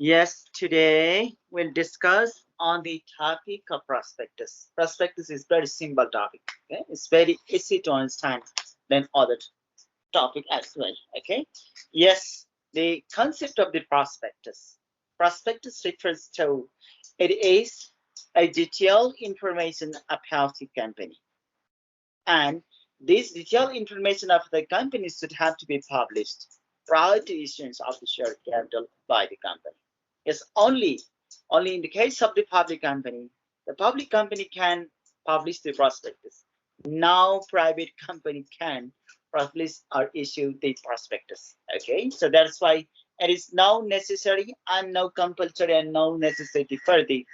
Yes, today we'll discuss on the topic of prospectus. Prospectus is very simple topic. Okay, it's very easy to understand than other topic as well. Okay, yes, the concept of the prospectus. Prospectus refers to it is a detailed information about the company, and this detailed information of the company should have to be published prior to issuance of the share capital by the company. Yes, only in the case of the public company can publish the prospectus. Now, private company can publish or issue the prospectus. Okay, so that's why it is now necessary and now compulsory and now necessary for the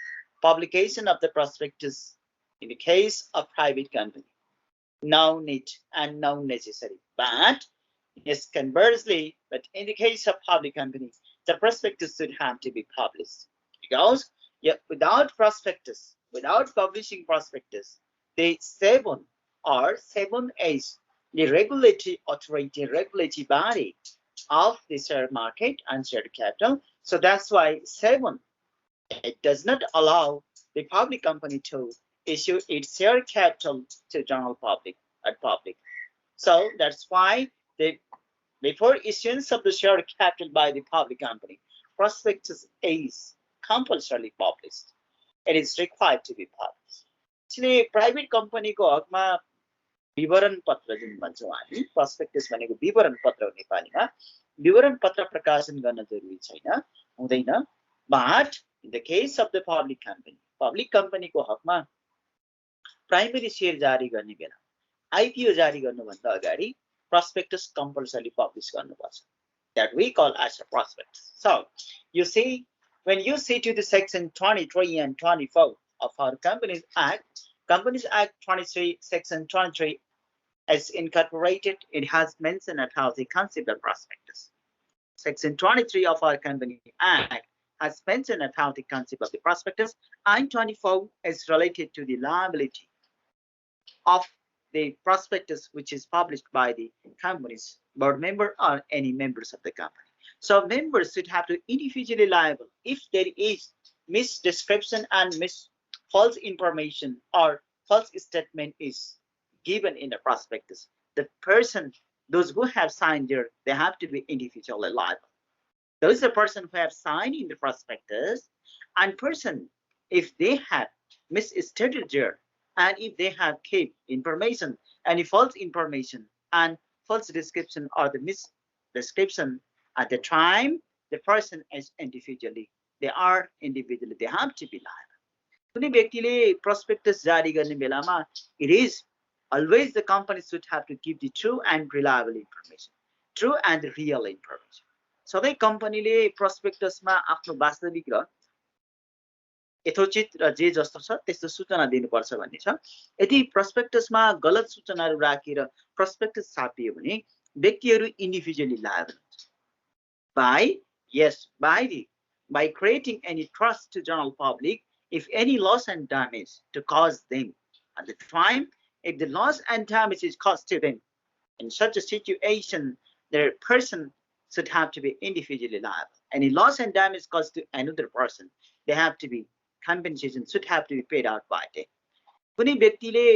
publication of the prospectus in the case of private company. Now need and now necessary. But yes, conversely, but in the case of public company, the prospectus should have to be published because yeah, without prospectus, without publishing prospectus, the seven is the regulatory authority, regulatory body of the share market and share capital. So that's why seven it does not allow the public company to issue its share capital to general public at public. So that's why they before issuance of the share capital by the public company, prospectus is compulsorily published. It is required to be published. Actually, private company को हकमा विवरण पत्र जुन भन्छौँ हामी prospectus भनेको विवरण पत्र हो नेपालीमा विवरण पत्र प्रकाशन गर्न जरुरी छैन हुँदैन but in the case of the public company को हकमा प्राइमेरी शेयर जारी गर्ने बेला आईपीओ जारी गर्नुभन्दा अगाडि prospectus compulsorily publish गर्नुपर्छ that we call as a prospectus. So you see, when you see to the section 23 and 24 of our Companies Act 23, section 23 is incorporated, it has mentioned about the concept of prospectus. Section 23 of our Company Act has mentioned about the concept of the prospectus, and 24 is related to the liability of the prospectus which is published by the company's board member or any members of the company. So members should have to individually liable if there is misdescription and false information or false statement is given in the prospectus. The person, those who have signed there, they have to be individually liable. Those are the person who have signed in the prospectus and person, if they have misstated there, and if they have kept information, any false information and false description or the misdescription at the time, the person is individually, they have to be liable. कुनै व्यक्तिले prospectus जारी गर्ने बेलामा it is always the company should have to give the true and reliable information, true and real information. सधैँ कम्पनीले prospectusमा आफ्नो वास्तविक र यथोचित र जे जस्तो छ त्यस्तो सूचना दिनुपर्छ भन्ने छ यदि prospectusमा गलत सूचनाहरू राखेर prospectus छापियो भने व्यक्तिहरू individually liable हुन्छ by creating any trust to general public if any loss and damage to cause them at the time, if the loss and damage is caused to them in such a situation, the person should have to be individually liable. Any loss and damage caused to another person, they have to be compensation should have to be paid out by them. कुनै व्यक्तिले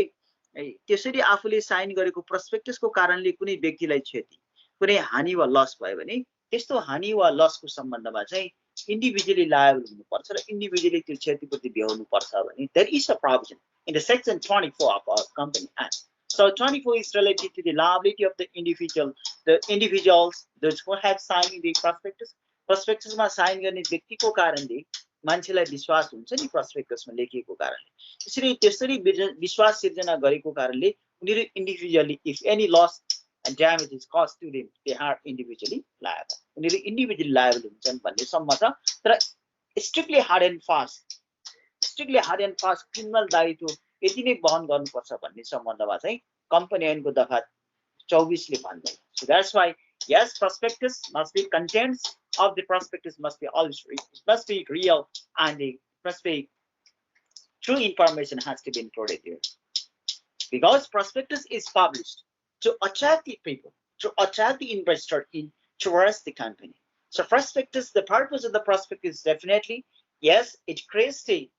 त्यसरी आफूले sign गरेको prospectusको कारणले कुनै व्यक्तिलाई क्षति कुनै हानि वा लस भयो भने त्यस्तो हानि वा लसको सम्बन्धमा चाहिँ individually liable हुनुपर्छ र individually त्यो क्षतिपूर्ति भ्याउनु पर्छ भने there is a provision in the section 24 of our Company Act. So 24 is related to the liability of the individuals, those who have signed the prospectus. Prospectusमा साइन गर्ने व्यक्तिको कारणले मान्छेलाई विश्वास हुन्छ नि prospectusमा लेखिएको कारणले त्यसरी त्यसरी विश्वास सिर्जना गरेको कारणले उनीहरू individually if any loss and damage is caused to them, they are individually liable. उनीहरू individually liable हुन्छन् भन्ने सम्म छ तर strictly hard and fast criminal दायित्व यति नै वहन गर्नुपर्छ भन्ने सम्बन्धमा चाहिँ कम्पनी ऐनको दफा 24 ले भन्दैन. So that's why yes, prospectus must be contents of the prospectus must be always it must be real and it must be true information has to be included here because prospectus is published to attract the people, to attract the investor in towards the company. So prospectus, the purpose of the prospectus is definitely, yes, it creates the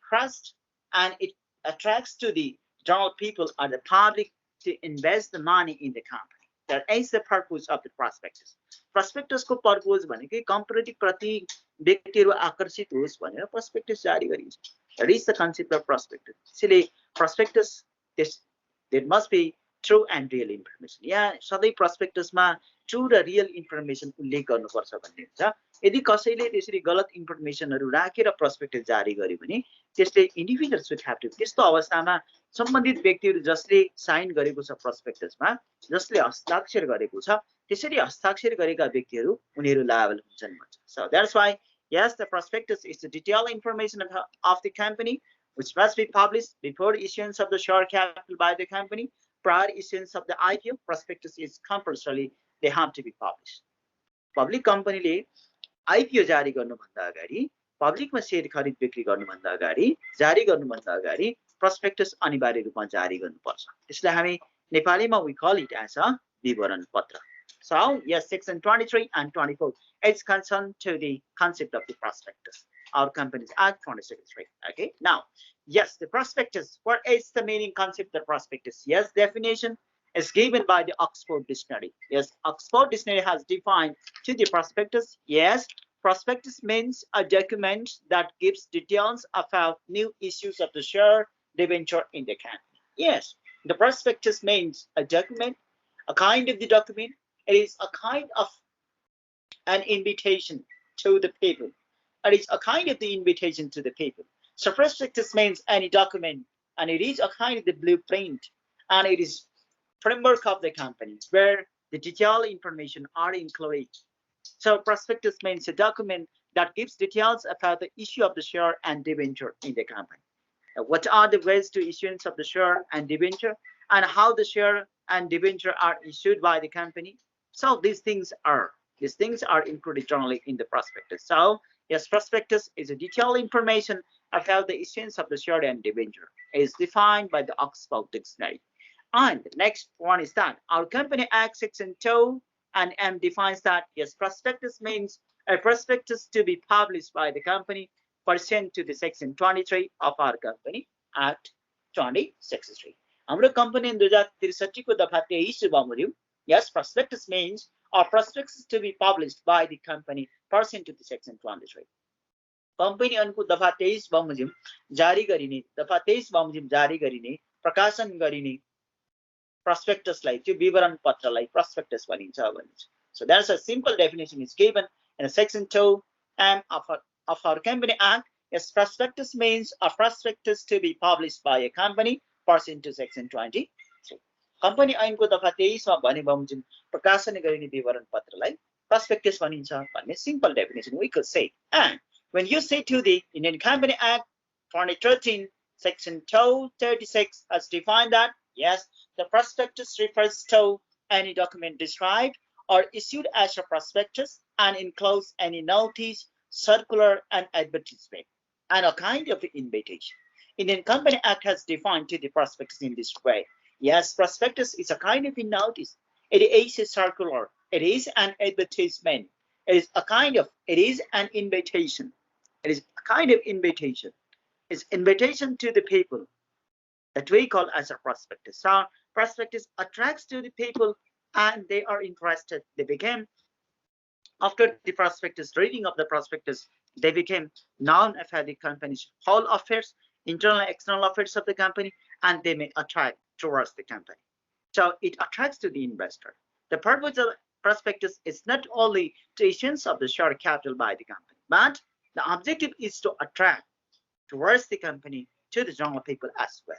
trust, and it attracts to the general people or the public to invest the money in the company. That is the purpose of the prospectus. Prospectus को purpose भनेकै company प्रति व्यक्तिहरू आकर्षित होस् भनेर prospectus जारी गरिन्छ. That is the concept of prospectus. त्यसैले prospectus, there must be true and real information. यहाँ सधैँ prospectusमा ट्रू र रियल इन्फर्मेसन उल्लेख गर्नुपर्छ भन्ने हुन्छ. यदि कसैले त्यसरी गलत इन्फर्मेसनहरू राखेर प्रस्पेक्टस जारी गर्यो भने त्यसले इन्डिभिजुअल सुड ह्याभ टु, त्यस्तो अवस्थामा सम्बन्धित व्यक्तिहरू जसले साइन गरेको छ प्रस्पेक्टसमा, जसले हस्ताक्षर गरेको छ, त्यसरी हस्ताक्षर गरेका व्यक्तिहरू उनीहरू लायबल हुन्छन् भन्छ. So that's why, yes, the prospectus is the detailed information of the company which must be published before issuance of the share capital by the company. Prior issuance of the IPO, prospectus is compulsory, they have to be published. Public company ले IPO जारी गर्नुभन्दा अगाडि, पब्लिकमा share खरिद बिक्री गर्नुभन्दा अगाडि, जारी गर्नुभन्दा अगाडि prospectus अनिवार्य रूपमा जारी गर्नुपर्छ. त्यसलाई हामी नेपालीमा we call it as a विवरण पत्र. So yes, section 23 and 24 is concerned to the concept of the prospectus. Our Companies Act 2063. Okay, now yes, the prospectus. What is the meaning concept of the prospectus? Yes, definition is given by the Oxford Dictionary. Yes, Oxford Dictionary has defined to the prospectus. Yes, prospectus means a document that gives details about new issues of the share debenture in the company. Yes, the prospectus means a document, a kind of the document. It is a kind of an invitation to the people. It is a kind of the invitation to the people. So prospectus means any document, and it is a kind of the blueprint, and it is framework of the company where the detailed information are included. So prospectus means a document that gives details about the issue of the share and debenture in the company. What are the ways to issuance of the share and debenture, and how the share and debenture are issued by the company? So these things are included generally in the prospectus. So yes, prospectus is a detailed information about the issuance of the share and debenture. It is defined by the Oxford Dictionary. And the next one is that our Company Act section 2 and M defines that yes, prospectus means a prospectus to be published by the company pursuant to the section 23 of our Company Act 2063. हाम्रो company in 2063 को दफा 23 बमोजिम, yes, prospectus means a prospectus to be published by the company pursuant to the section 23. Company को दफा 23 बमोजिम जारी गरिने, दफा 23 बमोजिम जारी गरिने, प्रकाशन गरिने prospectus like त्यो विवरण पत्रलाई prospectus भनिन्छ भनिन्छ. So that's a simple definition is given in section 2 of our Company Act. Yes, prospectus means a prospectus to be published by a company pursuant to section 23. Company ऐनको दफा 23 मा भने बमोजिम प्रकाशन गरिने विवरण पत्रलाई prospectus भनिन्छ भन्ने simple definition we could say. And when you say to the Indian Company Act 2013 section 236 has defined that yes, the prospectus refers to any document described or issued as a prospectus and includes any notice, circular, and advertisement, and a kind of invitation. Indian Company Act has defined to the prospectus in this way. Yes, prospectus is a kind of a notice. It is a circular. It is an advertisement. It is an invitation. It is a kind of invitation. It's invitation to the people that we call as a prospectus. So prospectus attracts to the people and they are interested. They became, after the prospectus, reading of the prospectus, they became known about the company's whole affairs, internal and external affairs of the company, and they may attract towards the company. So it attracts to the investor. The purpose of prospectus is not only the issuance of the share capital by the company, but the objective is to attract towards the company to the general people as well.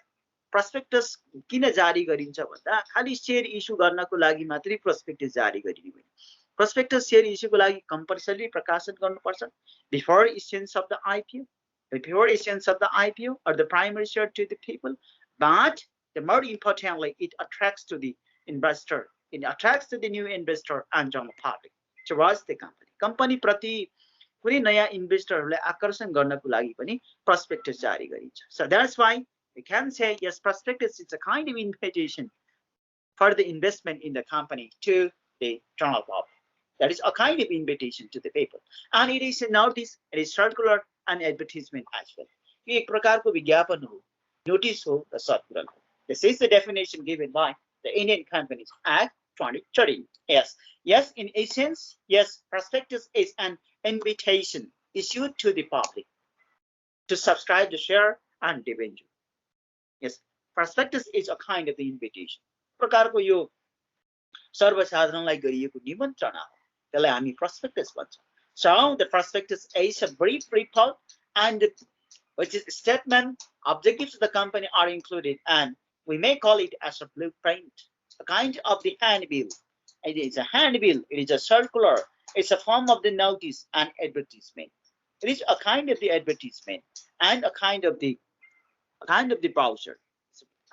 Prospectus किन जारी गरिन्छ भन्दा खाली share issue गर्नको लागि मात्रै prospectus जारी गरिने होइन. Prospectus शेयर इस्युको लागि कम्पल्सरी प्रकाशन गर्नुपर्छ before issuance of the IPO or the primary share to the people. But the more importantly, it attracts to the investor. It attracts to the new investor and general public towards the company. Company प्रति कुनै नयाँ इन्भेस्टरहरूलाई आकर्षण गर्नको लागि पनि prospectus जारी गरिन्छ. So that's why we can say yes, prospectus is a kind of invitation for the investment in the company to the general public. That is a kind of invitation to the people. And it is a notice, it is circular and advertisement as well. ये एक प्रकार को विज्ञापन हो, notice हो, the circular. This is the definition given by the Indian Companies Act 2013. Yes, yes, in essence, yes, prospectus is an invitation issued to the public to subscribe the share and debenture. Yes, prospectus is a kind of the invitation. प्रकारको यो सर्वसाधारणलाई गरिएको निमन्त्रणा हो, त्यसलाई हामी prospectus भन्छौँ. So the prospectus is a brief report and which is statement, objectives of the company are included, and we may call it as a blueprint, a kind of the handbill. It is a handbill, it is a circular, it's a form of the notice and advertisement. It is a kind of the advertisement and a kind of the brochure.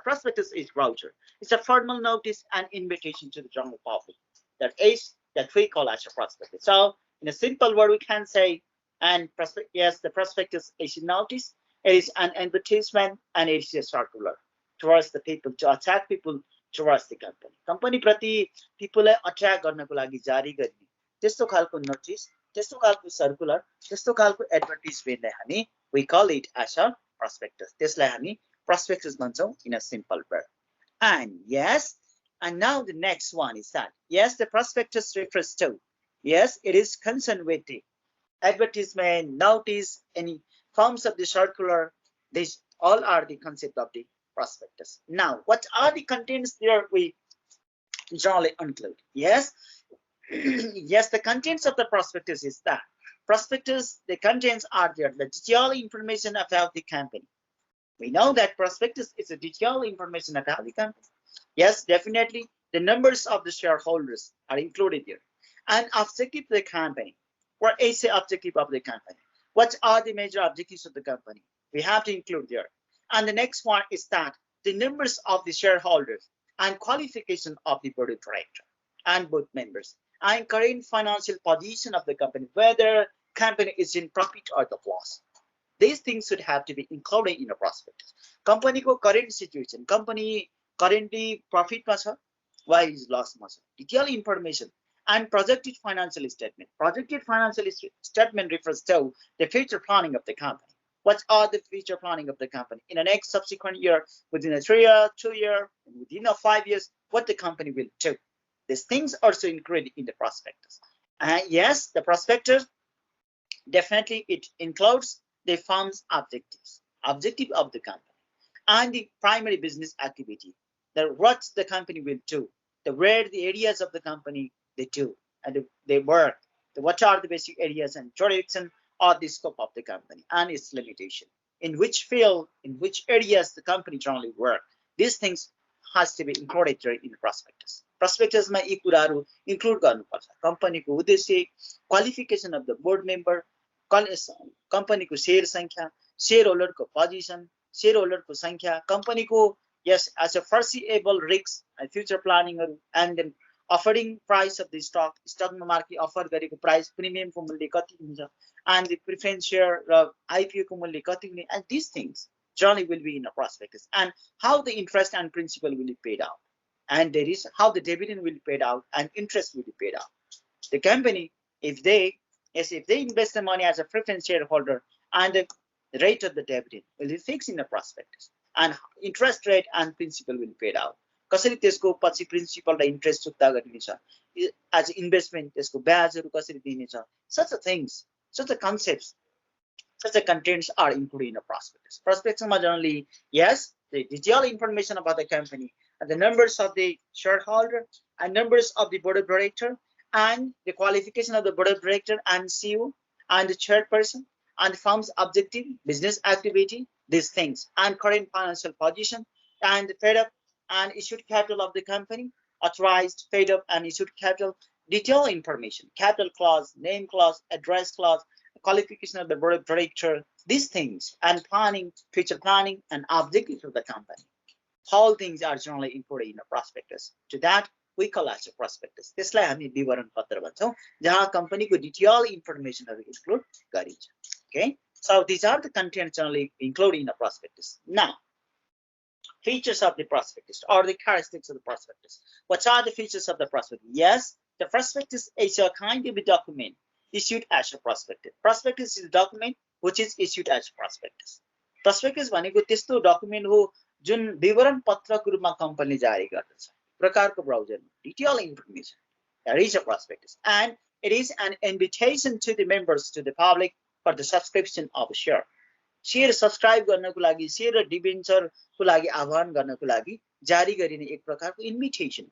Prospectus is brochure. It's a formal notice and invitation to the general public. That we call as a prospectus. So in a simple word, we can say, and yes, the prospectus is a notice. It is an advertisement and it is a circular towards the people, to attract people towards the company. Company prati people attract गर्नको लागि जारी गर्ने त्यस्तो खालको notice, त्यस्तो खालको circular, त्यस्तो खालको advertisement हामी we call it as a prospectus. त्यसलाई हामी prospectus भन्छौं in a simple word. And yes, and now the next one is that yes, the prospectus refers to, yes, it is concerned with the advertisement, notice, any forms of the circular. These all are the concept of the prospectus. Now, what are the contents there we generally include? Yes, yes, the contents of the prospectus is that prospectus, the contents are there, the detailed information about the company. We know that prospectus is a detailed information about the company. Yes, definitely, the numbers of the shareholders are included here. And objective of the company. What is the objective of the company? What are the major objectives of the company? We have to include there. And the next one is that the numbers of the shareholders and qualification of the board of directors and board members and current financial position of the company, whether company is in profit or the loss. These things should have to be included in the prospectus. Company ko current situation, company currently profit ma cha, why is loss ma cha, detailed information and projected financial statement. Projected financial statement refers to the future planning of the company. What are the future planning of the company in the next subsequent year, within a 3 year, 2 year, within a 5 years, what the company will do. These things also included in the prospectus. Yes, the prospectus definitely it includes the firm's objectives, objective of the company, and the primary business activity, that what the company will do, the where the areas of the company they do and they work, what are the basic areas and direction or the scope of the company and its limitation, in which field, in which areas the company generally work. These things has to be included in the prospectus. Prospectus ma यी कुराहरु include गर्नुपर्छ. Company को उद्देश्य, qualification of the board member, company को share संख्या, shareholder को position, shareholder को संख्या, company को yes as a foreseeable risks and future planning, and then offering price of the stock मा मार्केट अफर गरेको प्राइस प्रिमियम को मूल्य कति हुन्छ, and the preference share IPO को मूल्य कति हुने, and these things generally will be in a prospectus, and how the interest and principal will be paid out, and there is how the dividend will be paid out and interest will be paid out. The company, if they invest the money as a preference shareholder, and the rate of the dividend will be fixed in the prospectus, and interest rate and principal will be paid out. कसरी त्यसको पछि principal र interest चुक्ता गरिनेछ, as investment त्यसको ब्याजहरु कसरी दिनेछ, such a things, such a concepts, such a contents are included in a prospectus. Prospectus ma generally yes, the detailed information about the company and the numbers of the shareholder and numbers of the board of director and the qualification of the board of director and CEO and the chairperson and the firm's objective, business activity, these things, and current financial position and the paid up and issued capital of the company, authorized, paid up and issued capital, detailed information, capital clause, name clause, address clause, qualification of the board of director, these things, and planning, future planning, and objectives of the company. All things are generally included in a prospectus. To that, we call as a prospectus. त्यसलाई हामी विवरण पत्र भन्छौं, जहाँ companyको detailed information include गरिन्छ. Okay, so these are the contents generally included in a prospectus. Now, features of the prospectus or the characteristics of the prospectus. What are the features of the prospectus? Yes, the prospectus is a kind of a document issued as a prospectus. Prospectus is a document which is issued as a prospectus. Prospectus भनेको त्यस्तो document हो जुन विवरण पत्रको रूपमा कम्पनीले जारी गर्दछ प्रकारको ब्राउजरमा detail information. There is a prospectus and it is an invitation to the members, to the public, for the subscription of a share. Share subscribe गर्नको लागि, share र डिबेन्चर को लागि आह्वान गर्नको लागि जारी गरिने एक प्रकारको invitation.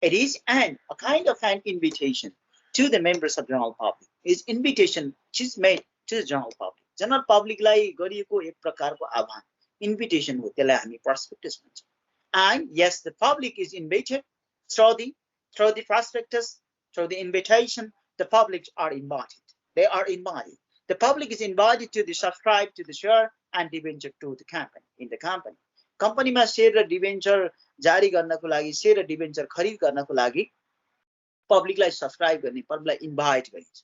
It is a kind of an invitation to the members of general public. Is invitation which is made to the general public. General public लाई गरिएको एक प्रकारको आह्वान, invitation हो, त्यसलाई हामी prospectus भन्छौँ. And yes, the public is invited through the prospectus, through the invitation. The public are invited. They are invited. The public is invited to the subscribe to the share and debenture to the company, in the company. Company मा share र debenture जारी गर्नको लागि, share र debenture खरिद गर्नको लागि public लाई subscribe गर्ने, public लाई invite गरिन्छ.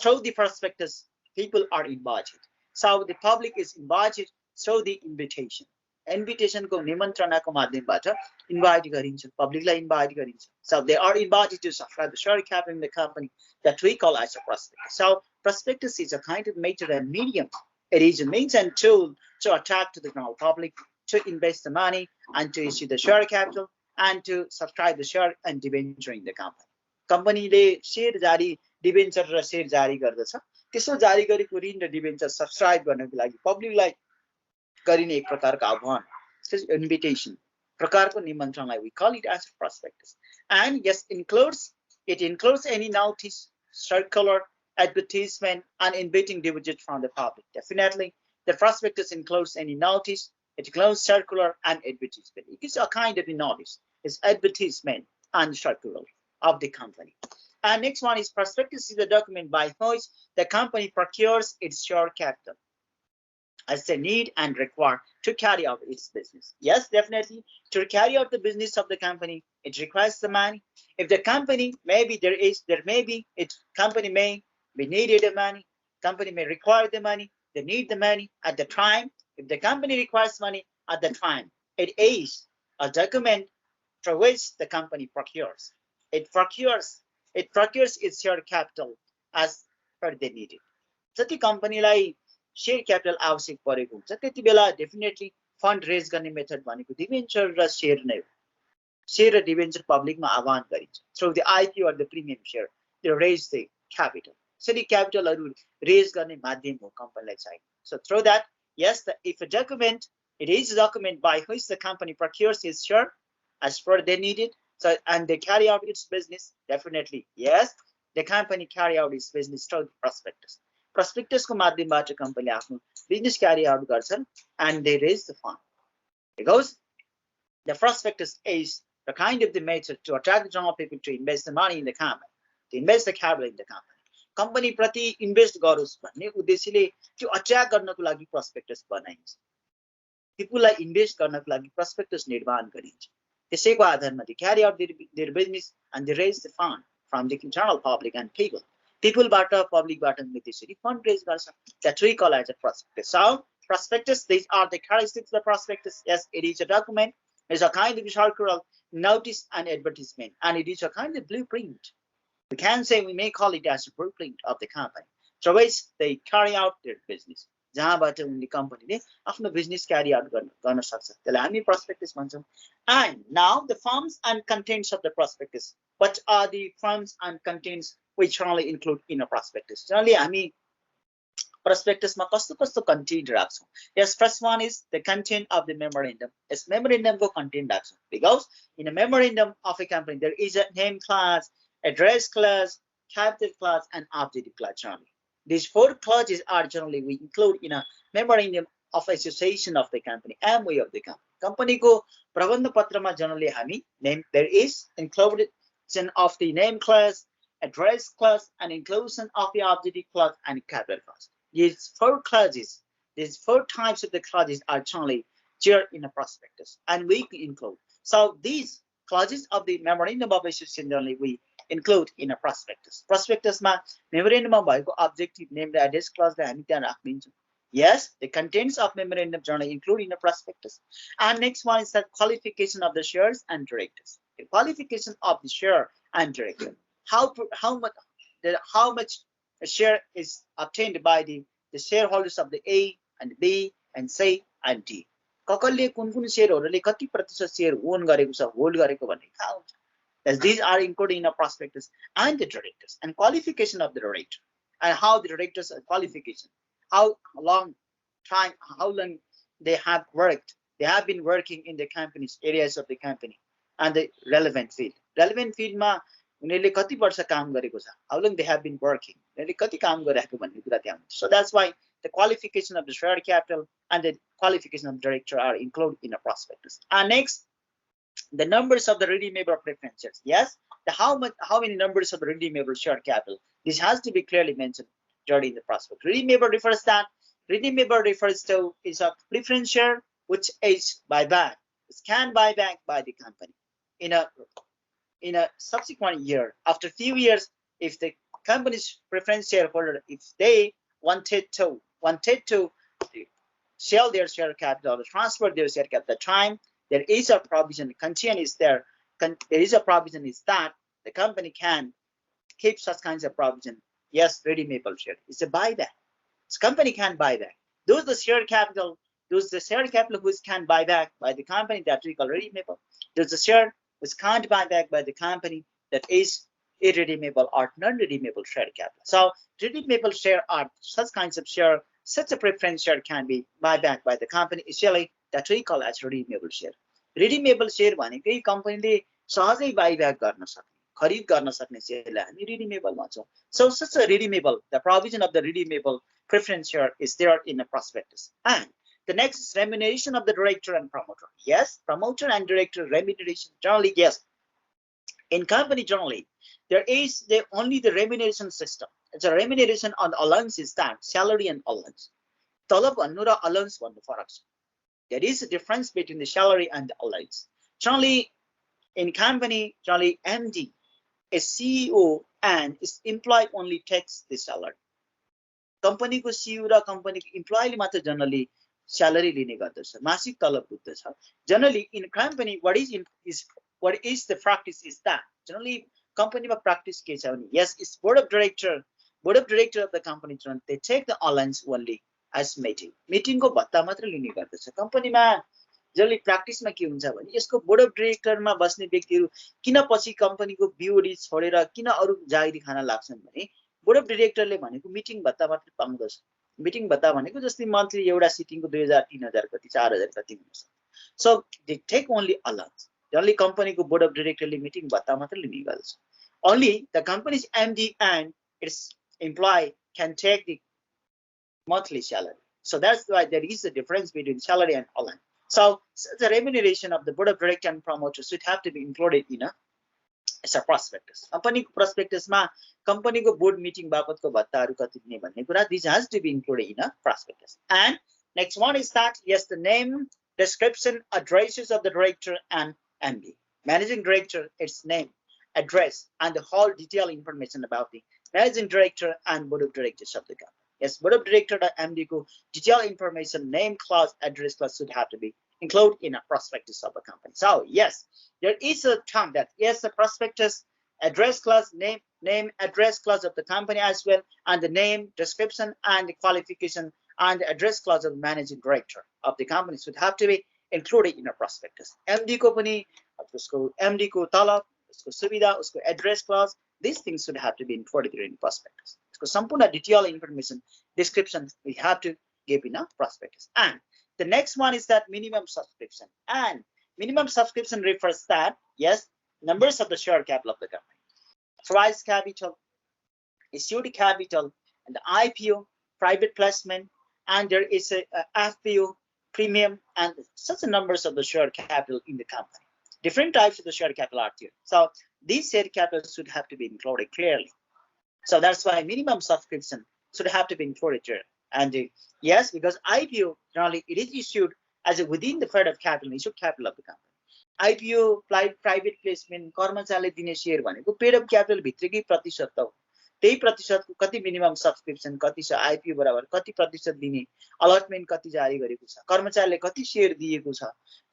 Through the prospectus, people are invited. So the public is invited through the invitation. Invitation को निमन्त्रणाको माध्यमबाट invite गरिन्छ, public लाई invite गरिन्छ. So they are invited to subscribe the share capital in the company that we call as a prospectus. So prospectus is a kind of method and medium. It is a means and tool to attract to the general public to invest the money and to issue the share capital and to subscribe the share and debenture in the company. कम्पनीले share जारी debenture र share जारी गर्दछ. त्यसो जारी गरेको ऋण र debenture subscribe गर्नको लागि पब्लिकलाई गरिने एक प्रकारको आह्वान, इन्भिटेसन प्रकारको निमन्त्रणलाई we call it as prospectus. And yes, it includes any notice, circular, advertisement, and inviting deposits from the public. Definitely, the prospectus includes any notice, it includes circular and advertisement. It is a kind of a notice. It's advertisement and circular of the company. And next one is prospectus is a document by which the company procures its share capital as they need and require to carry out its business. Yes, definitely, to carry out the business of the company, it requires the money. If the company, company may be needed the money, company may require the money, they need the money at the time. If the company requires money at the time, it is a document for which the company procures. It procures its share capital as per they need it. जति कम्पनीलाई share capital आवश्यक परेको हुन्छ त्यति बेला definitely fund raise गर्ने method भनेको debenture र शेयर नै हो. शेयर र डिबेन्चर पब्लिकमा आह्वान गरिन्छ. Through the IPO or the premium share they raise the capital. यसरी क्यापिटलहरू रेज गर्ने माध्यम हो कम्पनीलाई चाहिने. So through that, yes, if a document, it is a document by which the company procures its share as per they need it. So and they carry out its business. Definitely, yes, the company carry out its business through the prospectus. Prospectus को माध्यमबाट कम्पनीले आफ्नो business क्यारी out गर्छन् and they raise the fund. Because the prospectus is the kind of the method to attract the general people to invest the money in the company, to invest the capital in the company. Company प्रति invest गरोस् भन्ने उद्देश्यले त्यो attract गर्नको लागि prospectus बनाइन्छ. पिपुललाई invest गर्नको लागि prospectus निर्माण गरिन्छ. त्यसैको आधारमा they carry out their business and they raise the fund from the general public and people. Peopleबाट पब्लिकबाट त्यसरी फन्ड रेज गर्छ. That we call as a prospectus. So prospectus, these are the characteristics of the prospectus. Yes, it is a document. It's a kind of circular notice and advertisement, and it is a kind of blueprint. We can say, we may call it as a blueprint of the company. So which they carry out their business. जहाँबाट उनले कम्पनीले आफ्नो business क्यारी out गर्न सक्छ. त्यसलाई हामी prospectus भन्छौँ. And now the forms and contents of the prospectus. What are the forms and contents which only include in a prospectus? Generally, हामी prospectus मा कस्तो content राख्छौँ. Yes, first one is the content of the memorandum. Yes, memorandum को content राख्छौँ. Because in a memorandum of a company, there is a name clause, address clause, capital clause, and objective clause generally. These four clauses are generally we include in a memorandum of association of the company, MOA of the company. Company को प्रबन्ध पत्रमा generally हामी name, there is inclusion of the name clause, address clause, and inclusion of the objective clause and capital clause. These four clauses, these four types of the clauses are generally there in a prospectus, and we include. So these clauses of the memorandum of association generally we include in a prospectus. Prospectus मा memorandum मा भएको objective name र address clause लाई हामी त्यहाँ राख्दिन्छौँ. Yes, the contents of memorandum generally include in a prospectus. And next one is the qualification of the shares and directors. The qualification of the share and director. how much share is obtained by the shareholders of the A and B and C and D. कसले कुन शेयरहरुले कति प्रतिशत share own गरेको छ hold गरेको भन्ने थाहा हुन्छ. As these are included in a prospectus and the directors and qualification of the director and how the directors qualification, how long they have worked, they have been working in the company's areas of the company and the relevant field ma उनीहरुले कति वर्ष काम गरेको छ, how long they have been working, उनीहरुले कति काम गरेको भन्ने कुरा त्यहाँ हुन्छ. So that's why the qualification of the share capital and the qualification of the director are included in a prospectus. And next, the numbers of the redeemable preference shares. Yes, how many numbers of the redeemable share capital, this has to be clearly mentioned during the prospect. Redeemable refers to is a preference share which is buyback, can buy back by the company in a subsequent year. After few years, if the company's preference shareholder, if they wanted to sell their share capital or transfer their share capital at the time, there is a provision, condition is there. There is a provision is that the company can keep such kinds of provision. Yes, redeemable share. It's a buyback. This company can buy back. Those the share capital which can buy back by the company that we call redeemable. There's the share which can't buy back by the company that is irredeemable or non-redeemable share capital. So redeemable share are such kinds of share, such a preference share can be buy back by the company, usually that we call as redeemable share. Redeemable share भनेकै कम्पनीले सहजै बाइब्याक गर्न सक्ने, खरिद गर्न सक्ने शेयरलाई हामी redeemable भन्छौं. So such a redeemable, the provision of the redeemable preference share is there in the prospectus. And the next is remuneration of the director and promoter. Yes, promoter and director remuneration generally, yes. In company generally, there is only the remuneration system. It's a remuneration on allowance is that salary and allowance. तलब भन्नु र allowance भन्नु फरक छ. There is a difference between the salary and the allowance. Generally, in company, generally MD, a CEO and is employed only takes the salary. Company को CEO र company को employee ले मात्र generally salary लिने गर्दछ, मासिक तलब बुझ्दछ. Generally in company, what is the practice is that generally company मा practice के छ भने, yes, it's board of director of the company, they take the allowance only as meeting को भत्ता मात्र लिने गर्दछ. कम्पनीमा जसले प्र्याक्टिसमा के हुन्छ भने यसको बोर्ड अफ डाइरेक्टरमा बस्ने व्यक्तिहरू किन पछि कम्पनीको बिओडी छोडेर किन अरु जागिरी खान लाग्छन् भने बोर्ड अफ डाइरेक्टरले भनेको मिटिङ भत्ता मात्र पाउँदछ. मिटिङ भत्ता भनेको जस्तै मन्थली एउटा सिटिङको 2000 3000 कति 4000 कति हुन्छ. So they take only allowance. Only कम्पनीको बोर्ड अफ डाइरेक्टरले मिटिङ भत्ता मात्र लिने गर्दछ. Only the company's MD and its employee can take the monthly salary. So that's why there is a difference between salary and allowance. So the remuneration of the board of director and promoters should have to be included in as a prospectus. Company prospectus ma company ko board meeting bapat ko bhattaharu kati dine bhanne kura, this has to be included in a prospectus. And next one is that, yes, the name, description, addresses of the director and MD. Managing director, its name, address, and the whole detailed information about the managing director and board of directors of the company. Yes, board of director and MD ko detailed information, name clause, address clause should have to be included in a prospectus of a company. So yes, there is a term that yes, the prospectus, address clause, name, address clause of the company as well, and the name, description, and the qualification and the address clause of the managing director of the company should have to be included in a prospectus. MD ko pani, usko MD ko talab, usko subida, usko address clause, these things should have to be included in prospectus. So sampurna detailed information, description we have to give in a prospectus. And the next one is that minimum subscription. And minimum subscription refers that, yes, numbers of the share capital of the company, authorized capital, issued capital, and the IPO, private placement, and there is a FPO, premium, and such a numbers of the share capital in the company. Different types of the share capital are here. So these share capital should have to be included clearly. So that's why minimum subscription should have to be included here. And yes, because IPO generally it is issued as a within the fed of capital, issued capital of the company. IPO, private placement, कर्मचारीले दिने share भनेको paid of capital भित्रकै प्रतिशत त हो. त्यही प्रतिशतको कति minimum subscription कति छ, आइपीओ बराबर कति प्रतिशत दिने, अलटमेन्ट कति जारी गरेको छ, कर्मचारीले कति शेयर दिएको छ,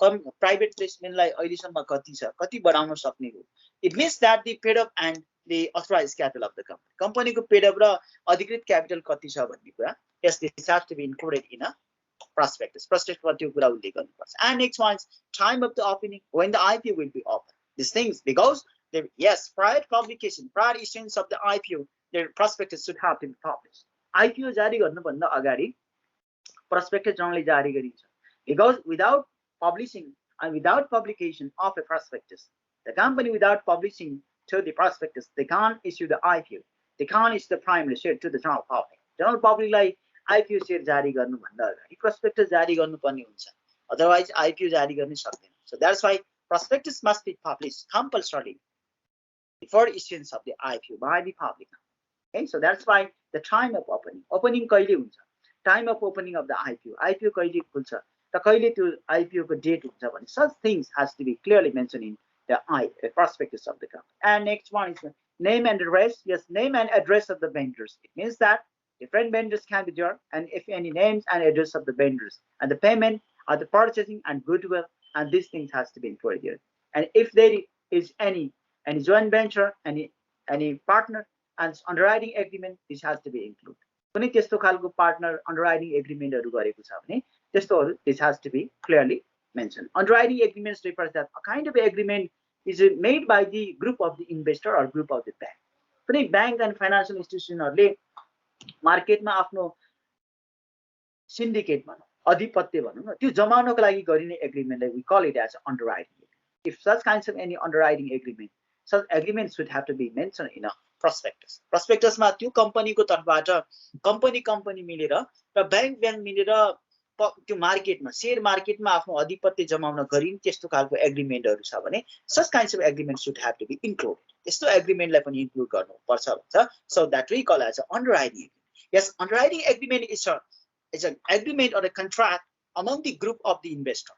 प्राइभेट प्लेसमेन्टलाई अहिलेसम्म कति छ, कति बढाउन सक्ने हो. It means that the paid up and the authorized capital of the company. Company को paid up र अधिकृत capital कति छ भन्ने कुरा. Yes, this has to be included in a prospectus. Prospectus मा त्यो कुरा उल्लेख गर्नुपर्छ. And next one is time of the opening, when the IPO will be open. These things, because yes, prior publication, prior issuance of the IPO, the prospectus should have been published. IPO जारी गर्नुभन्दा अगाडि prospectus generally जारी गरिन्छ. Because without publishing and without publication of a prospectus, the company without publishing to the prospectus, they can't issue the IPO. They can't issue the primary share to the general public. General public like IPO share जारी गर्नुभन्दा अगाडि prospectus जारी गर्नुपर्ने हुन्छ. Otherwise IPO जारी गर्न सक्दैन. So that's why prospectus must be published compulsorily before issuance of the IPO by the public. Okay, so that's why the time of opening कहिले हुन्छ, time of opening of the IPO कहिले खुल्छ र कहिले त्यो IPO को date हुन्छ भने such things has to be clearly mentioned in the prospectus of the company. And next one is name and address. Yes, name and address of the vendors. It means that different vendors can be there, and if any names and address of the vendors and the payment or the purchasing and goodwill, and these things has to be included here. And if there is any joint venture, any partner and underwriting agreement, this has to be included. कुनै त्यस्तो खालको partner underwriting agreementहरु गरेको छ भने त्यस्तोहरु, this has to be clearly mentioned. Underwriting agreements refers that a kind of agreement is made by the group of the investor or group of the bank. कुनै bank and financial institutionहरुले मार्केटमा आफ्नो syndicate भनौं, अधिपत्य भनौं न, त्यो जमाउनको लागि गरिने agreementलाई we call it as underwriting. If such kinds of any underwriting agreement, such agreements should have to be mentioned in a prospectus. Prospectus मा त्यो कम्पनीको तर्फबाट कम्पनी मिलेर र बैंक मिलेर त्यो मार्केटमा शेयर मार्केटमा आफ्नो अधिपत्य जमाउन गरिने त्यस्तो खालको एग्रीमेन्टहरु छ भने such kinds of agreements should have to be included. त्यस्तो एग्रीमेन्टलाई पनि इन्क्लुड गर्नुपर्छ भन्छ. So that we call as an underwriting agreement. Yes, underwriting agreement is an agreement or a contract among the group of the investor.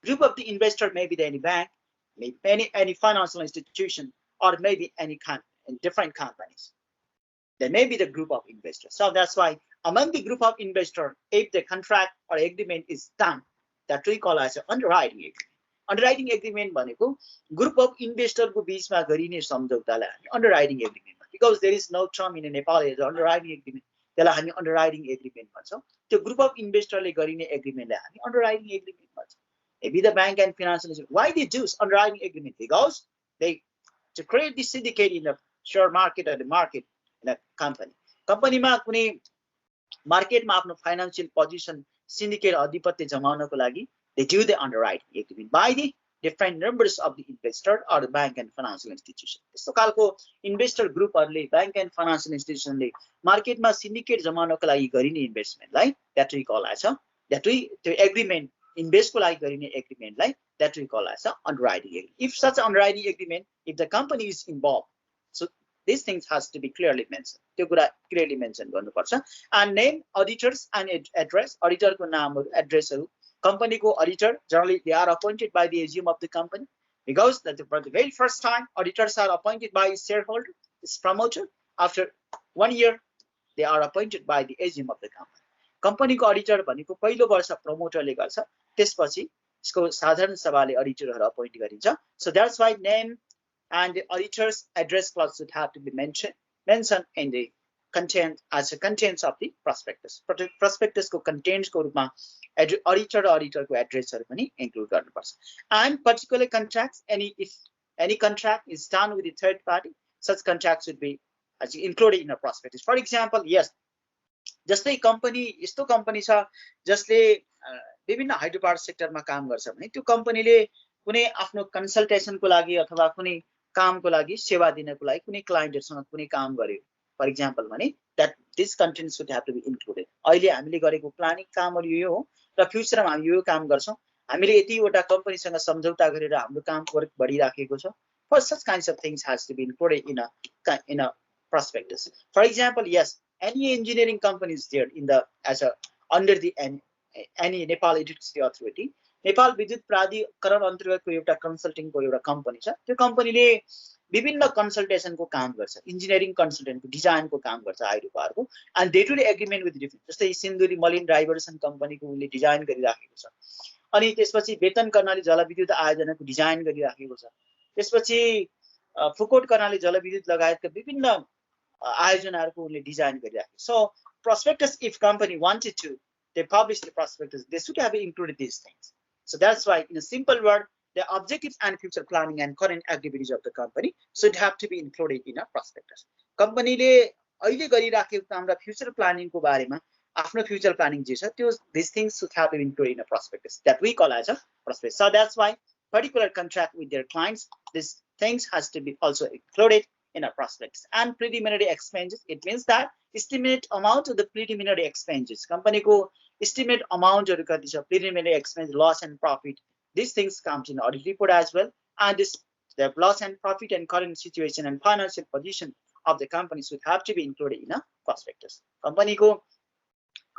Group of the investor may be any bank, maybe any financial institution, or maybe any different companies. There may be the group of investors. So that's why among the group of investors, if the contract or agreement is done, that we call as an underwriting agreement. Underwriting agreement भनेको group of investor को बीचमा गरिने सम्झौतालाई हामी underwriting agreement भन्छौं. Because there is no term in Nepal as underwriting agreement, त्यसलाई हामी underwriting agreement भन्छौं. त्यो group of investor ले गरिने agreementलाई हामी underwriting agreement भन्छौं. Maybe the bank and financial institution. Why they do underwriting agreement? Because they to create the syndicate in the share market or the market in a company. Company मा कुनै मार्केटमा आफ्नो financial position syndicate अधिपत्य जमाउनको लागि they do the underwriting agreement by the different members of the investor or the bank and financial institution. त्यस्तो खालको investor groupहरुले bank and financial institutionले मार्केटमा syndicate जमाउनको लागि गरिने investmentलाई that we call as a the agreement invest को लागि गरिने agreementलाई that we call as a underwriting agreement. If such underwriting agreement, if the company is involved, so these things has to be clearly mentioned. त्यो कुरा clearly mention गर्नुपर्छ. And name, auditors and address. Auditor को नामहरु, addressहरु. Company को auditor generally they are appointed by the AGM of the company, because that for the very first time auditors are appointed by its shareholder, its promoter. After 1 year they are appointed by the AGM of the company. Company को auditor भनेको पहिलो वर्ष promoterले गर्छ, त्यसपछि यसको साधारण सभाले auditorहरु appoint गरिन्छ. So that's why name and the auditor's address clause should have to be mentioned in the content as a contents of the prospectus. Prospectus को contents को रूपमा auditor को addressहरु पनि include गर्नुपर्छ. And particular contracts, if any contract is done with the third party, such contracts should be included in a prospectus. For example, yes, जस्तै company यस्तो company छ जसले विभिन्न हाइड्रोपावर सेक्टरमा काम गर्छ भने त्यो कम्पनीले कुनै आफ्नो कन्सल्टेसनको लागि अथवा कुनै कामको लागि सेवा दिनको लागि कुनै क्लाइन्टहरुसँग कुनै काम गर्यो, फर एक्जाम्पल भने that this content should have to be included. अहिले हामीले गरेको प्लानिङ कामहरु यो हो र फ्युचरमा हामी यो काम गर्छौं, हामीले यतिवटा कम्पनीसँग सम्झौता गरेर हाम्रो काम वर्क बढिराखेको छ. For such kinds of things has to be included in a prospectus. For example, yes, any engineering company is there under the any Nepal Electricity Authority. Nepal विद्युत प्राधिकरण अन्तर्गतको एउटा कन्सल्टिङको एउटा कम्पनी छ. त्यो कम्पनीले विभिन्न कन्सल्टेसनको काम गर्छ, इन्जिनियरिङ कन्सल्टेन्टको डिजाइनको काम गर्छ हाइड्रोपावरको, and day to day agreement with different, जस्तै सिन्धुली मलिन डाइभर्सन कम्पनीको उले डिजाइन गरिराखेको छ. अनि त्यसपछि वेतन कर्णाली जलविद्युत आयोजनाको डिजाइन गरिराखेको छ. त्यसपछि फुकोट कर्णाली जलविद्युत लगायतका विभिन्न आयोजनाहरूको उनले डिजाइन गरिराखे so prospectus if company wanted to they publish the prospectus they should have included these things so that's why in a simple word the objectives and future planning and current activities of the company should have to be included in a prospectus company ले अहिले गरिराखेको काम र future planning को बारेमा आफ्नो future planning जे छ त्यो these things should have been included in a prospectus that we call as a prospectus so that's why particular contract with their clients these things has to be also included in a prospectus and preliminary expenses it means that estimate amount of the preliminary expenses company ko estimate amount haru kati cha preliminary expense loss and profit these things comes in audit report as well and this the loss and profit and current situation and financial position of the company should have to be included in a prospectus company ko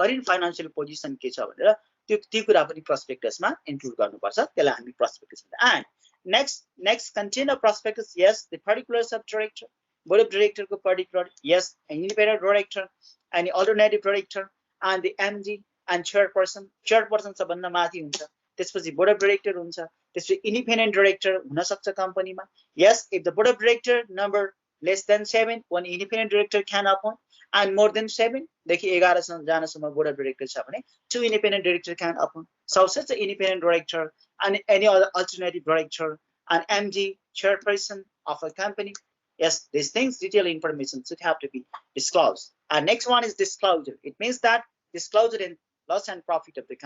current financial position के छ भनेर त्यो कुरा पनि prospectus मा include गर्नुपर्छ त्यसलाई हामी prospectus भन्छ and next contain a prospectus yes the particulars of director board of director को particular yes an independent director and alternative director and the MD and chairperson सबभन्दा माथि हुन्छ त्यसपछि board of director हुन्छ त्यसपछि independent director हुन सक्छ कम्पनीमा yes if the board of director number less than 7 one independent director can appoint and more than 7 देखि 11 जनासम्म board of director छ भने 2 independent director can appoint so such an independent director and any other alternative director and MD chairperson of a company yes these things detailed information should have to be disclosed and next one is disclosure it means that disclosure in loss and profit of the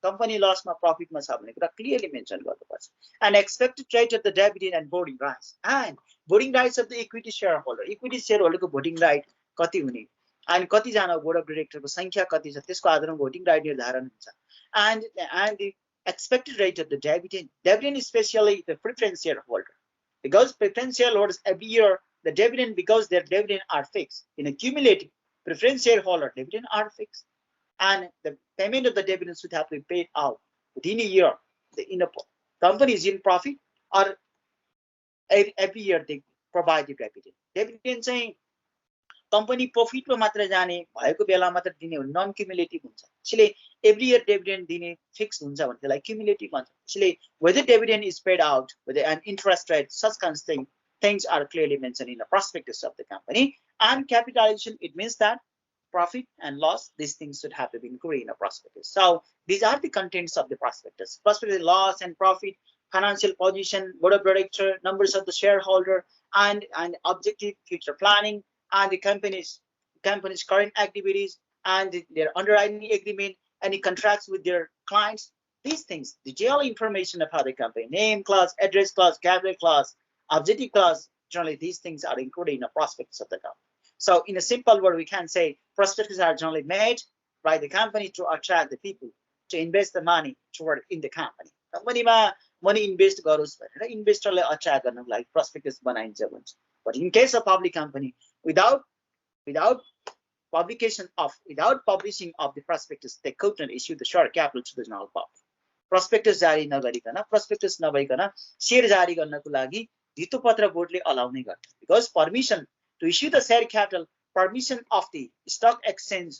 company loss ma profit ma छ भन्ने कुरा clearly mention गर्नुपर्छ and expected rate of the dividend and voting rights of the equity shareholder को voting right कति हुने अनि कति जना बोर्ड अफ डाइरेक्टर को संख्या कति छ त्यसको आधारमा भोटिङ राइट निर्धारण हुन्छ and the expected rate of the dividend especially the preference shareholder because preference shareholders every year the dividend because their dividend are fixed in a cumulative preference shareholder dividend are fixed and the payment of the dividend should have to be paid out within a year in a company is in profit or every year they provide the dividend चाहिँ company profit मा मात्र जाने भएको बेला मात्र दिने none cumulative हुन्छ त्यसले every year dividend दिने फिक्स हुन्छ भने त्यसलाई क्युमुलेटिभ भन्छ त्यसले whether dividend is paid out with an interest rate such kind of things are clearly mentioned in the prospectus of the company and capitalization it means that profit and loss these things should have to be included in a prospectus so these are the contents of the prospectus loss and profit financial position board of director numbers of the shareholder and objective future planning and the company's current activities and their underwriting agreement, any contracts with their clients, these things, the general information of how the company, name clause, address clause, capital clause, objective clause, generally these things are included in the prospectus of the company. So in a simple word, we can say prospectus are generally made by the company to attract the people to invest the money toward in the company. Company ma money invest गरोस् भनेर इन्भेस्टरलाई attract गर्नको लागि prospectus बनाइन्छ भन्छ. But in case of public company, without publishing of the prospectus, they could not issue the share capital to the general public. Prospectus जारी नगरिकन prospectus नभइकन share जारी गर्नको लागि धितोपत्र बोर्डले अलाउ नै गर्छ because permission to issue the share capital permission of the stock exchange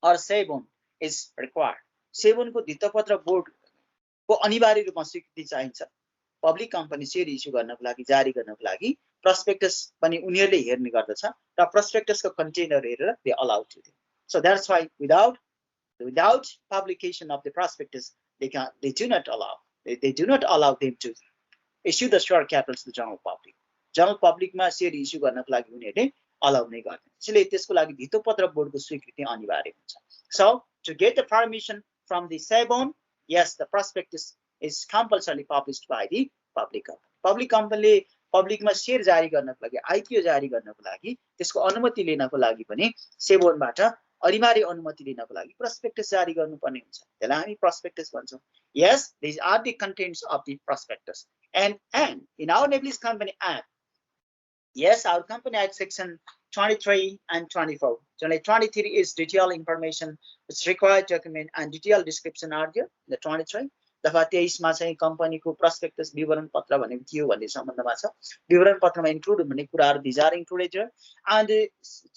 or SEBI is required. SEBI को धितोपत्र बोर्ड को अनिवार्य रूपमा स्वीकृति चाहिन्छ पब्लिक कम्पनी शेयर इस्यु गर्नको लागि जारी गर्नको लागि prospectus पनि उनीहरुले हेर्ने गर्दछ र prospectus को कन्टेनर हेरेर they allow to do. So that's why without publication of the prospectus they do not allow them to issue the share capital to the general public मा शेयर इस्यु गर्नको लागि उनीहरुले अलाउ नै गर्दैन त्यसैले त्यसको लागि धितोपत्र बोर्डको स्वीकृति अनिवार्य हुन्छ So to get the permission from the SEBI yes the prospectus is compulsorily published by the public company public मा शेयर जारी गर्नको लागि आईपीओ जारी गर्नको लागि त्यसको अनुमति लिनको लागि पनि SEBI बाट अनिवार्य अनुमति लिनको लागि prospectus जारी गर्नुपर्ने हुन्छ त्यसलाई हामी prospectus भन्छौं yes these are the contents of the prospectus and in our Nepalese company act yes our company act section 23 and 24 generally 23 is detailed information which required document and detailed description are there the 23 दफा 23 मा चाहिँ कम्पनीको prospectus विवरण पत्र भनेको के हो भन्ने सम्बन्धमा छ विवरण पत्रमा इन्क्लुड हुने कुराहरु these are included and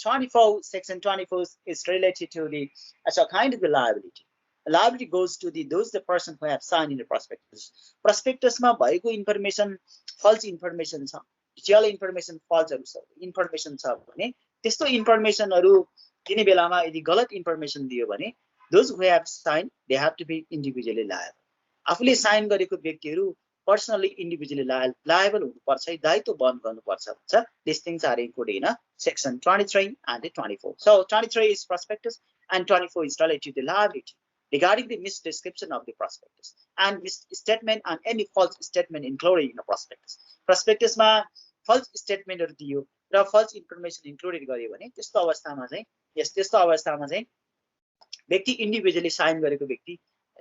24 section 24 is related to the as a kind of the liability goes to the person who have signed in the prospectus मा भएको information false information छ डिटेल इन्फर्मेसन फल्सहरु इन्फर्मेसन छ भने त्यस्तो इन्फर्मेसनहरु दिने बेलामा यदि गलत इन्फर्मेसन दियो भने those who have signed they have to be individually liable. आफूले साइन गरेको व्यक्तिहरु पर्सनली इन्डिभिजुअली लायबल हुनुपर्छ है दायित्व वहन गर्नुपर्छ भन्छ. These things are included in section 23 and 24. So 23 is prospectus and 24 is related to the liability regarding the misdescription of the prospectus and misstatement and any false statement included in the prospectus. Prospectus मा false statement हरु दियो र false information included गरियो भने त्यस्तो अवस्थामा चाहिँ व्यक्ति individually sign गरेको व्यक्ति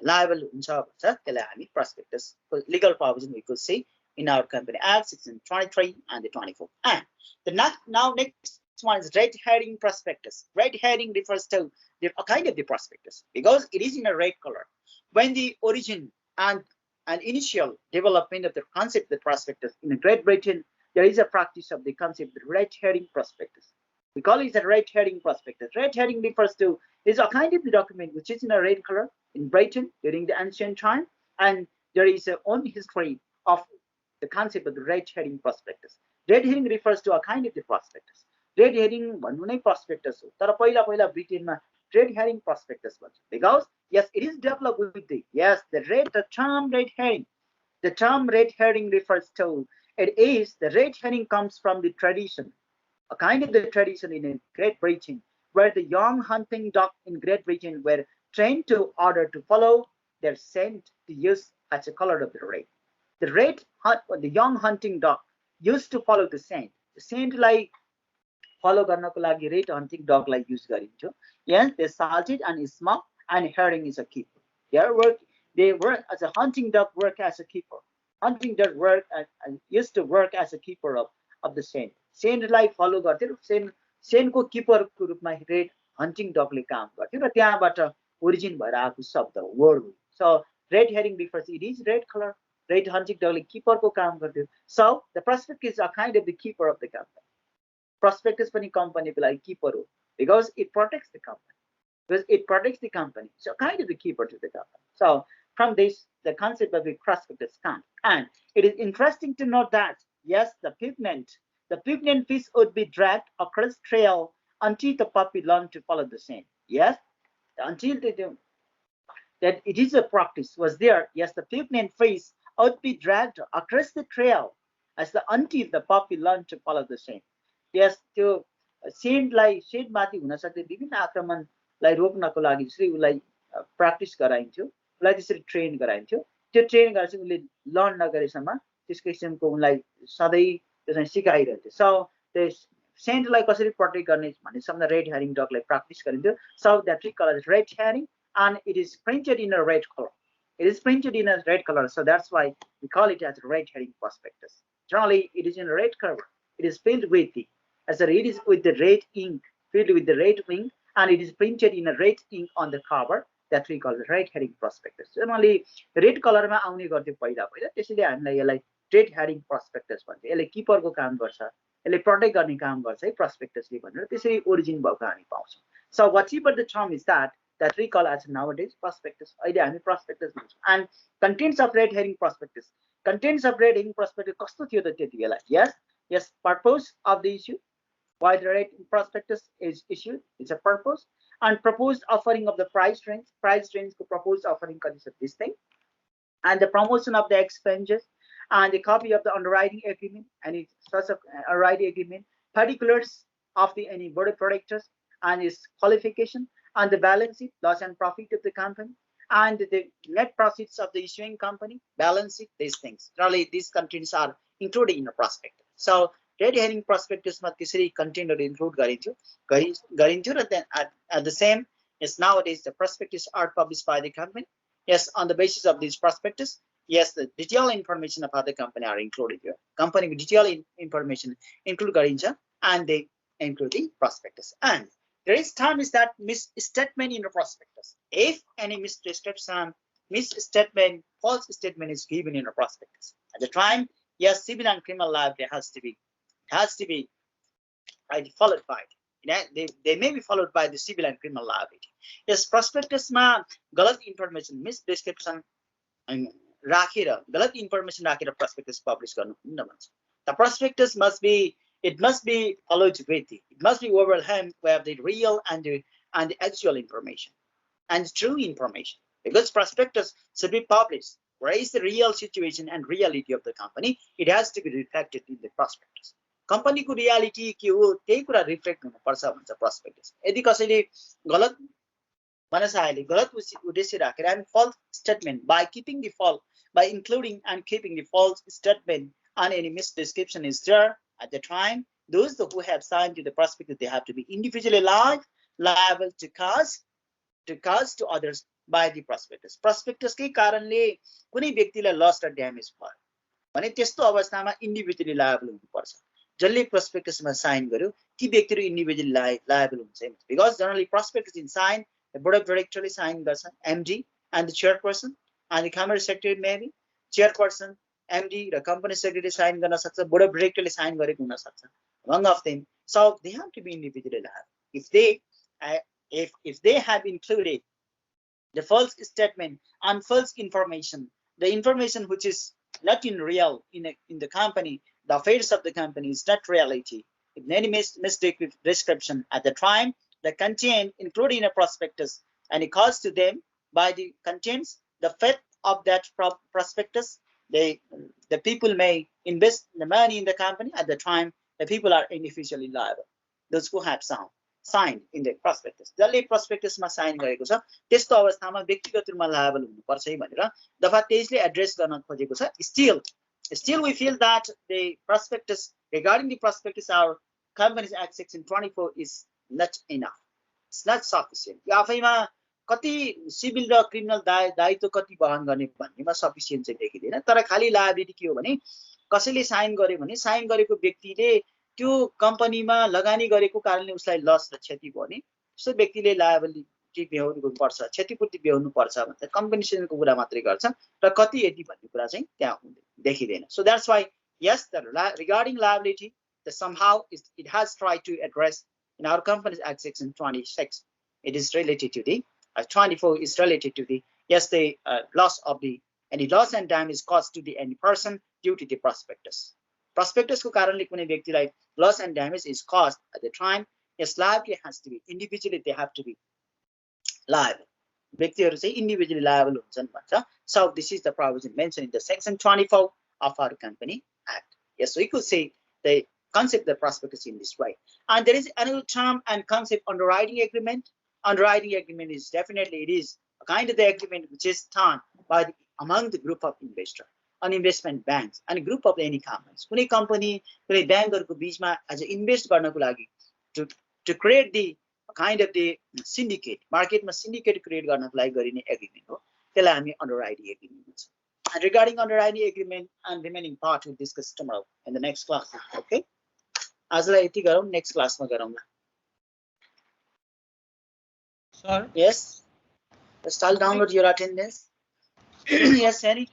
liable हुन्छ भन्छ. त्यसलाई हामी prospectus legal provision we could see in our company act section 23 and 24. And the now next one is red herring prospectus. Red herring refers to the kind of the prospectus because it is in a red color. When the origin and initial development of the concept of the prospectus in Great Britain, there is a practice of the concept of the red herring prospectus. We call it a red herring prospectus. Red herring refers to is a kind of the document which is in a red color in Britain during the ancient time, and there is a own history of the concept of the red herring prospectus. Red herring refers to a kind of the prospectus. Red herring भन्नु नै prospectus हो तर पहिला ब्रिटेनमा red herring prospectus भन्छ because yes it is developed with the term red herring. The term red herring refers to the red herring comes from the tradition, a kind of the tradition in Great Britain where the young hunting dogs in Great Britain were trained to order to follow their scent to use as a color of the red. The young hunting dog used to follow the scent. The scent like follow गर्नको लागि red hunting dog like use गरिन्थ्यो. Yes, they salted and smoked and herring is a keeper. They work as a hunting dog work as a keeper. Hunting dog work and used to work as a keeper of the scent. Scent like follow गर्थ्यो. Scent को keeper को रूपमा red hunting dog ले काम गर्थ्यो र त्यहाँबाट origin भएर आएको शब्द word. So red herring refers it is red color. Red hunting dog ले keeper को काम गर्थ्यो. So the prospectus is a kind of the keeper of the company. Prospectus पनि company को लागि keeper हो because it protects the company. So kind of the keeper to the company. So from this the concept of the prospectus comes, and it is interesting to note that yes the pregnant fish would be dragged across trail until the puppy learned to follow the scent. Yes, until they do that it is a practice was there. Yes, the pregnant fish would be dragged across the trail until the puppy learned to follow the scent. Yes, त्यो सेन्टलाई सेन्टमाथि हुन सक्ने विभिन्न आक्रमणलाई रोक्नको लागि चाहिँ उसलाई practice गराइन्थ्यो, उसलाई त्यसरी train गराइन्थ्यो. त्यो ट्रेन गरेर चाहिँ उसले लर्न नगरेसम्म त्यस किसिमको उनलाई सधैँ त्यसलाई सिकाइरहन्थ्यो. सो त्यो सेन्टलाई कसरी प्रोटेक्ट गर्ने भन्ने सम्म रेड हेरिङ डगलाई प्र्याक्टिस गरिन्थ्यो. So that we call it red herring and it is printed in a red color. It is printed in a red color, so that's why we call it as red herring prospectus. Generally, it is in a red color. It is filled with the red ink, filled with the red ink, and it is printed in a red ink on the cover that we call the red herring prospectus. Generally, red color मा आउने गर्थ्यो पहिला त्यसैले हामीलाई यसलाई red herring prospectus भन्छ. यसले किपर को काम गर्छ, यसले प्रोटेक्ट गर्ने काम गर्छ है prospectusले भनेर त्यसरी ओरिजिन भएको हामी पाउँछौँ. So whatever the term is that we call as nowadays prospectus. अहिले हामी prospectus भन्छौँ. And contents of red herring prospectus. Contents of red herring prospectus कस्तो थियो त त्यति बेला? Yes, purpose of the issue. Why the red prospectus is issued? It's a purpose. And proposed offering of the price range. Price range को proposed offering consists of this thing. And the promotion of the expenses. And the copy of the underwriting agreement. And it's such a underwriting agreement. Particulars of the any producers and its qualification. And the balance sheet, loss and profit of the company, and the net proceeds of the issuing company, balance sheet, these things. Really, these contents are included in the prospectus. So, red herring prospectus मा त्यसरी कन्टेन्टहरु include गरिन्थ्यो र then at the same is nowadays the prospectus are published by the company. Yes, on the basis of this prospectus, yes, the detailed information about the company are included here. Company को detailed information include गरिन्छ and they include the prospectus. And there is term is that misstatement in the prospectus. If any misdescription, misstatement, false statement is given in the prospectus, at the time, yes, civil and criminal liability has to be followed by. They may be followed by the civil and criminal liability. Yes, prospectus ma galat information, misdescription राखेर गलत information राखेर prospectus publish गर्नु हुन्न भन्छ. The prospectus must be followed with it. It must be overwhelmed with the real and the actual information and true information, because prospectus should be published. Where is the real situation and reality of the company? It has to be reflected in the prospectus. Company को reality के हो त्यही कुरा reflect हुनुपर्छ भन्छ prospectus. यदि कसैले गलत मनसायले गलत उद्देश्य राखेर and false statement by including and keeping the false statement and any misdescription is there at the time, those who have signed to the prospectus, they have to be individually liable to cause to others by the prospectus. Prospectus के कारणले कुनै व्यक्तिलाई लस र damage भयो भने त्यस्तो अवस्थामा individually liable हुनुपर्छ. जसले prospectusमा साइन गर्यो ती व्यक्तिहरू इन्डिभिजुअली लायबल हुन्छ. Because generally prospectus in sign the board of directorले साइन गर्छ, MD and the chairperson and the company secretary maybe chairperson, MD raw company secretary sign गर्न सक्छ, board of directorले साइन गरेको हुन सक्छ, among of them. So they have to be individually liable. If they have included the false statement and false information, the information which is not in real in the company, the affairs of the company is not reality. If any misdescription at the time, the content included in a prospectus and it caused to them by the contents, the fact of that prospectus, the people may invest the money in the company at the time, the people are individually liable. Those who have signed in the prospectus. जसले prospectusमा sign गरेको छ त्यस्तो अवस्थामा व्यक्तिगत रूपमा liable हुनुपर्छ है भनेर दफा 23 ले एड्रेस गर्न खोजेको छ. Still we feel that the prospectus, regarding the prospectus, our Companies Act section 24 is not enough. It's not sufficient. यो आफैमा कति सिभिल र क्रिमिनल दायित्व कति वहन गर्ने भन्नेमा सफिसिएन्ट चाहिँ देखिदैन. तर खाली लायबिलिटी के हो भने कसैले साइन गर्यो भने साइन गरेको व्यक्तिले त्यो कम्पनीमा लगानी गरेको कारणले उसलाई लस र क्षति भयो भने त्यस्तो व्यक्तिले लायबिलिटी बेहोर्नु पर्छ, क्षतिपूर्ति बेहोर्नु पर्छ भन्छ. कम्पनसेसनको कुरा मात्रै गर्छ र कति यति भन्ने कुरा चाहिँ त्यहाँ देखिदैन. So that's why yes, regarding liability, somehow it has tried to address in our Companies Act section 26. It is related to the 24 is related to the the loss of any loss and damage caused to the any person due to the prospectus. Prospectus को कारणले कुनै व्यक्तिलाई loss and damage is caused at the time, yes, liability has to be individually, they have to be liable. व्यक्तिहरू चाहिँ individually liable हुन्छन् भन्छ. So this is the provision mentioned in the section 24 of our Company Act. Yes, so we could say the concept of the prospectus in this way. And there is another term and concept, underwriting agreement. Underwriting agreement is definitely, it is a kind of the agreement which is done by among the group of investors, an investment banks and a group of any companies. कुनै company, कुनै ब्याङ्कहरुको बीचमा as invest गर्नको लागि to create the kind of the syndicate, marketमा syndicate create गर्नको लागि गरिने agreement हो. त्यसलाई हामी underwriting agreement भन्छौँ. And regarding underwriting agreement and remaining part we'll discuss tomorrow in the next class. Okay? आजलाई यति गरौँ, next class मा गरौँला. Sir? Yes? Just I'll download your attendance. Yes, Harry?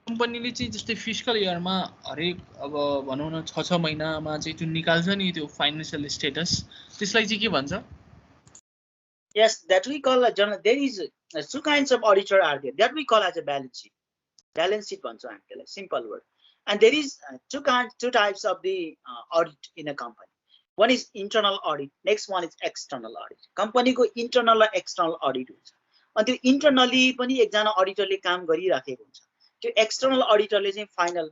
कम्पनीले चाहिँ जस्तै फिस्कल इयरमा हरेक अब भनौँ न 6 महिनामा चाहिँ जुन निकाल्छ नि त्यो फाइनान्शियल स्टेटस त्यसलाई चाहिँ के भन्छ? Yes, that we call a journal. There is two kinds of auditor are there. That we call as a balance sheet. Balance sheet भन्छौँ हामीले, simple word. And there is two types of the audit in a company. One is internal audit, next one is external audit. Company को internal र external audit हुन्छ. अनि त्यो internally पनि एकजना auditorले काम गरिराखेको हुन्छ. त्यो external auditorले चाहिँ final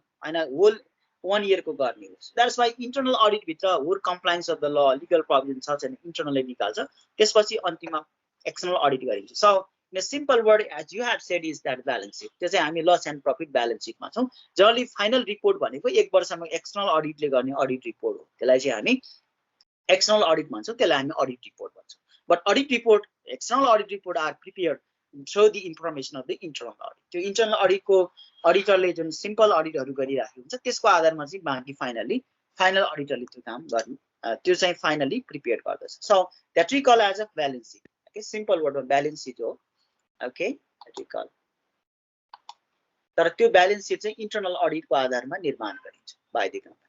whole 1 year को गर्ने हो. That's why internal audit भित्र whole compliance of the law, legal provisions छ भने internally निकाल्छ. त्यसपछि अन्तिममा external audit गरिन्छ. So in a simple word, as you have said, is that balance sheet. त्यो चाहिँ हामी loss and profit balance sheet मा छौं. Generally final report भनेको 1 वर्षमा external audit ले गर्ने audit report हो. त्यसलाई चाहिँ हामी external audit भन्छौं, त्यसलाई हामी audit report भन्छौं. But audit report, external audit report are prepared through the information of the internal audit. त्यो internal audit को auditorले जुन simple audit हरु गरिराखेको हुन्छ त्यसको आधारमा चाहिँ बाँकी final auditorले त्यो काम गर्ने त्यो चाहिँ finally prepared गर्दछ. So that we call as a balance sheet. Okay, simple word of balance sheet हो. Okay, that we call. तर त्यो balance sheet चाहिँ internal audit को आधारमा निर्माण गरिन्छ by the company.